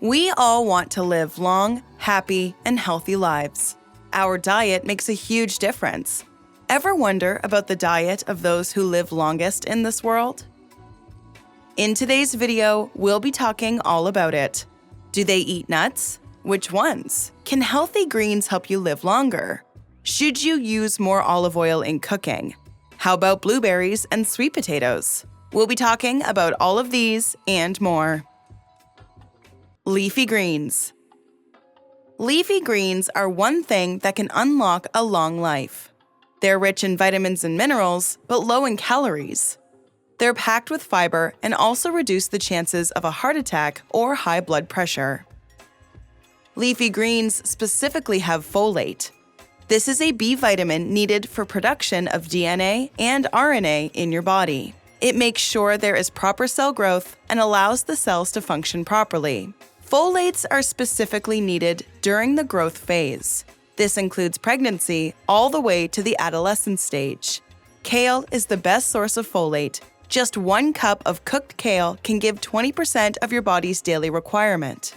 We all want to live long, happy, and healthy lives. Our diet makes a huge difference. Ever wonder about the diet of those who live longest in this world? In today's video, we'll be talking all about it. Do they eat nuts? Which ones? Can healthy greens help you live longer? Should you use more olive oil in cooking? How about blueberries and sweet potatoes? We'll be talking about all of these and more. Leafy greens. Leafy greens are one thing that can unlock a long life. They're rich in vitamins and minerals, but low in calories. They're packed with fiber and also reduce the chances of a heart attack or high blood pressure. Leafy greens specifically have folate. This is a B vitamin needed for production of DNA and RNA in your body. It makes sure there is proper cell growth and allows the cells to function properly. Folates are specifically needed during the growth phase. This includes pregnancy all the way to the adolescent stage. Kale is the best source of folate. Just 1 cup of cooked kale can give 20% of your body's daily requirement.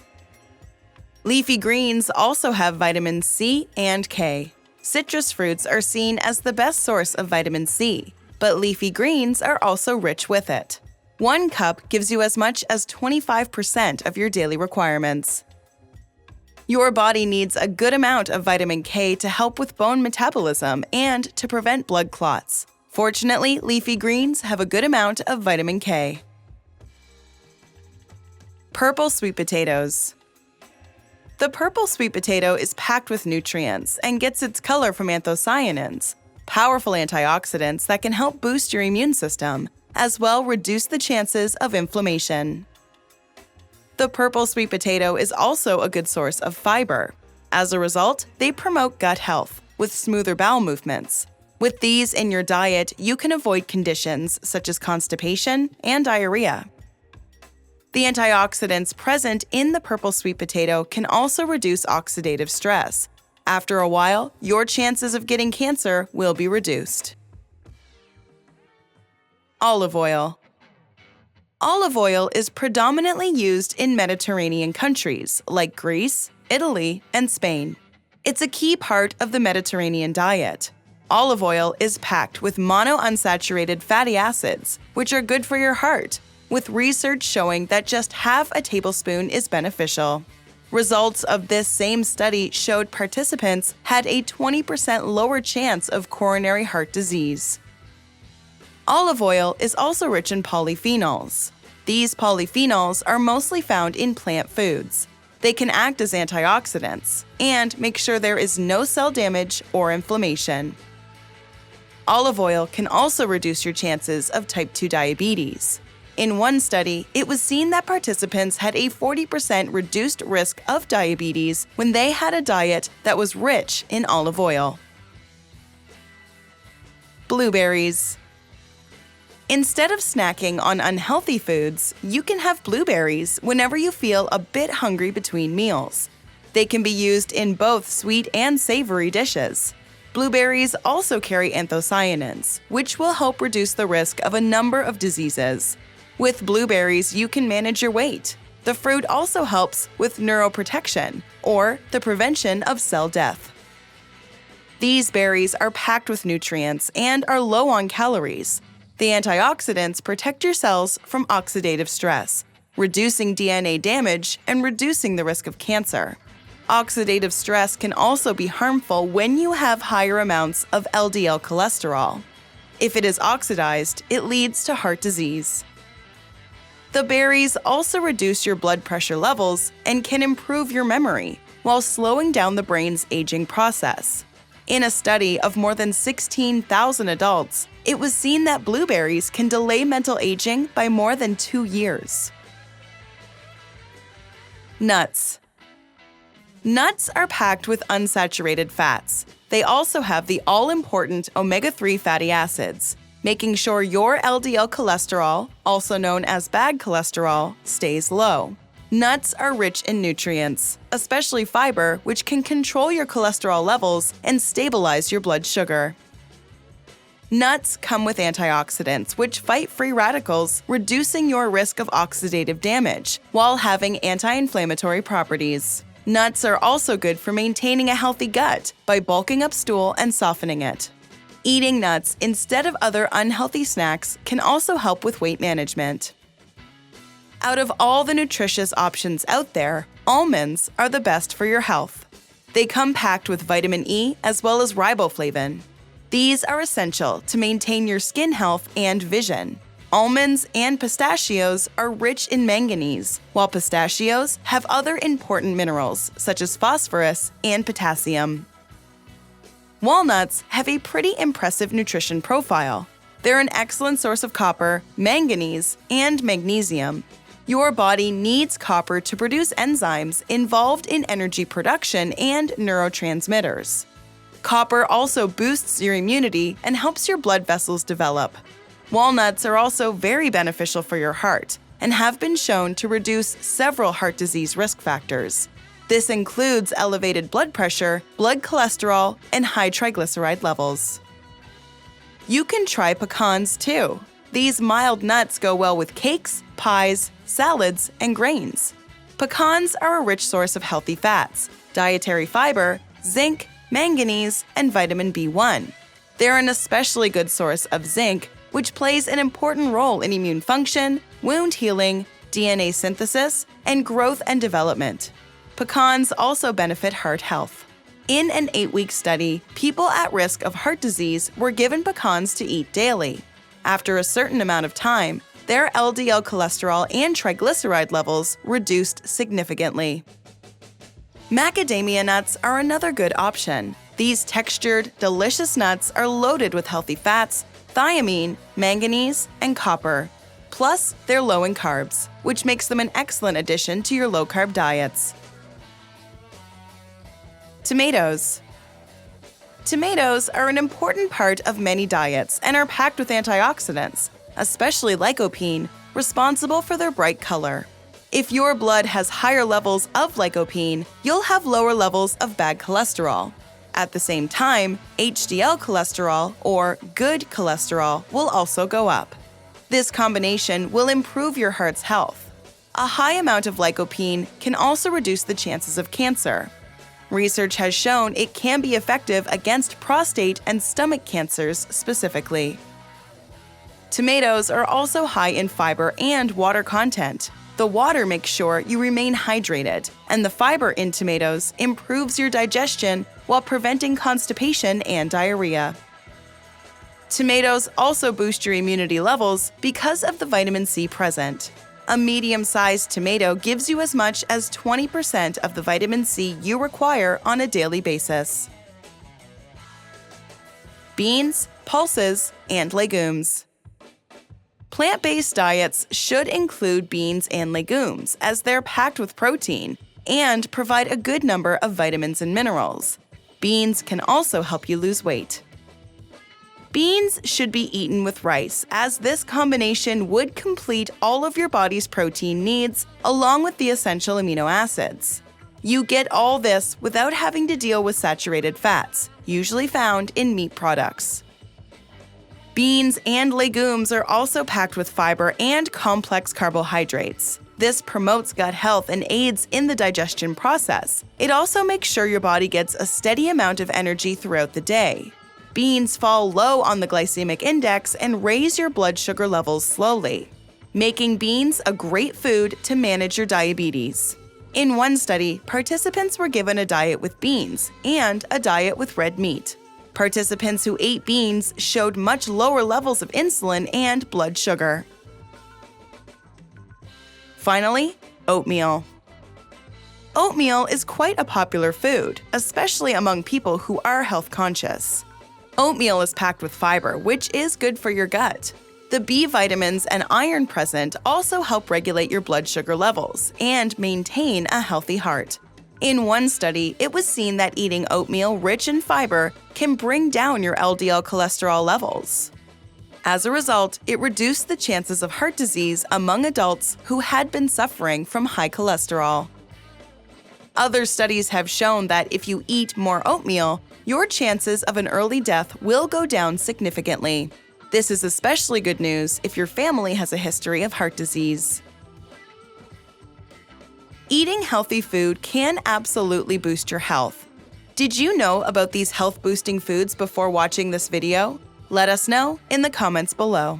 Leafy greens also have vitamin C and K. Citrus fruits are seen as the best source of vitamin C, but leafy greens are also rich with it. 1 cup gives you as much as 25% of your daily requirements. Your body needs a good amount of vitamin K to help with bone metabolism and to prevent blood clots. Fortunately, leafy greens have a good amount of vitamin K. Purple sweet potatoes. The purple sweet potato is packed with nutrients and gets its color from anthocyanins, powerful antioxidants that can help boost your immune system, as well reduce the chances of inflammation. The purple sweet potato is also a good source of fiber. As a result, they promote gut health with smoother bowel movements. With these in your diet, you can avoid conditions such as constipation and diarrhea. The antioxidants present in the purple sweet potato can also reduce oxidative stress. After a while, your chances of getting cancer will be reduced. Olive oil. Olive oil is predominantly used in Mediterranean countries like Greece, Italy, and Spain. It's a key part of the Mediterranean diet. Olive oil is packed with monounsaturated fatty acids, which are good for your heart, with research showing that just half a tablespoon is beneficial. Results of this same study showed participants had a 20% lower chance of coronary heart disease. Olive oil is also rich in polyphenols. These polyphenols are mostly found in plant foods. They can act as antioxidants and make sure there is no cell damage or inflammation. Olive oil can also reduce your chances of type 2 diabetes. In one study, it was seen that participants had a 40% reduced risk of diabetes when they had a diet that was rich in olive oil. Blueberries. Instead of snacking on unhealthy foods, you can have blueberries whenever you feel a bit hungry between meals. They can be used in both sweet and savory dishes. Blueberries also carry anthocyanins, which will help reduce the risk of a number of diseases. With blueberries, you can manage your weight. The fruit also helps with neuroprotection, or the prevention of cell death. These berries are packed with nutrients and are low on calories. The antioxidants protect your cells from oxidative stress, reducing DNA damage and reducing the risk of cancer. Oxidative stress can also be harmful when you have higher amounts of LDL cholesterol. If it is oxidized, it leads to heart disease. The berries also reduce your blood pressure levels and can improve your memory while slowing down the brain's aging process. In a study of more than 16,000 adults, it was seen that blueberries can delay mental aging by more than 2 years. Nuts. Nuts are packed with unsaturated fats. They also have the all-important omega-3 fatty acids, making sure your LDL cholesterol, also known as bad cholesterol, stays low. Nuts are rich in nutrients, especially fiber, which can control your cholesterol levels and stabilize your blood sugar. Nuts come with antioxidants, which fight free radicals, reducing your risk of oxidative damage, while having anti-inflammatory properties. Nuts are also good for maintaining a healthy gut by bulking up stool and softening it. Eating nuts instead of other unhealthy snacks can also help with weight management. Out of all the nutritious options out there, almonds are the best for your health. They come packed with vitamin E as well as riboflavin. These are essential to maintain your skin health and vision. Almonds and pistachios are rich in manganese, while pistachios have other important minerals such as phosphorus and potassium. Walnuts have a pretty impressive nutrition profile. They're an excellent source of copper, manganese, and magnesium. Your body needs copper to produce enzymes involved in energy production and neurotransmitters. Copper also boosts your immunity and helps your blood vessels develop. Walnuts are also very beneficial for your heart and have been shown to reduce several heart disease risk factors. This includes elevated blood pressure, blood cholesterol, and high triglyceride levels. You can try pecans too. These mild nuts go well with cakes, pies, salads, and grains. Pecans are a rich source of healthy fats, dietary fiber, zinc, manganese, and vitamin B1. They're an especially good source of zinc, which plays an important role in immune function, wound healing, DNA synthesis, and growth and development. Pecans also benefit heart health. In an 8-week study, people at risk of heart disease were given pecans to eat daily. After a certain amount of time, their LDL cholesterol and triglyceride levels reduced significantly. Macadamia nuts are another good option. These textured, delicious nuts are loaded with healthy fats, thiamine, manganese, and copper. Plus, they're low in carbs, which makes them an excellent addition to your low-carb diets. Tomatoes. Tomatoes are an important part of many diets and are packed with antioxidants, especially lycopene, responsible for their bright color. If your blood has higher levels of lycopene, you'll have lower levels of bad cholesterol. At the same time, HDL cholesterol, or good cholesterol, will also go up. This combination will improve your heart's health. A high amount of lycopene can also reduce the chances of cancer. Research has shown it can be effective against prostate and stomach cancers specifically. Tomatoes are also high in fiber and water content. The water makes sure you remain hydrated, and the fiber in tomatoes improves your digestion while preventing constipation and diarrhea. Tomatoes also boost your immunity levels because of the vitamin C present. A medium-sized tomato gives you as much as 20% of the vitamin C you require on a daily basis. Beans, pulses, and legumes. Plant-based diets should include beans and legumes as they're packed with protein and provide a good number of vitamins and minerals. Beans can also help you lose weight. Beans should be eaten with rice, as this combination would complete all of your body's protein needs along with the essential amino acids. You get all this without having to deal with saturated fats, usually found in meat products. Beans and legumes are also packed with fiber and complex carbohydrates. This promotes gut health and aids in the digestion process. It also makes sure your body gets a steady amount of energy throughout the day. Beans fall low on the glycemic index and raise your blood sugar levels slowly, making beans a great food to manage your diabetes. In one study, participants were given a diet with beans and a diet with red meat. Participants who ate beans showed much lower levels of insulin and blood sugar. Finally, oatmeal. Oatmeal is quite a popular food, especially among people who are health conscious. Oatmeal is packed with fiber, which is good for your gut. The B vitamins and iron present also help regulate your blood sugar levels and maintain a healthy heart. In one study, it was seen that eating oatmeal rich in fiber can bring down your LDL cholesterol levels. As a result, it reduced the chances of heart disease among adults who had been suffering from high cholesterol. Other studies have shown that if you eat more oatmeal, your chances of an early death will go down significantly. This is especially good news if your family has a history of heart disease. Eating healthy food can absolutely boost your health. Did you know about these health-boosting foods before watching this video? Let us know in the comments below.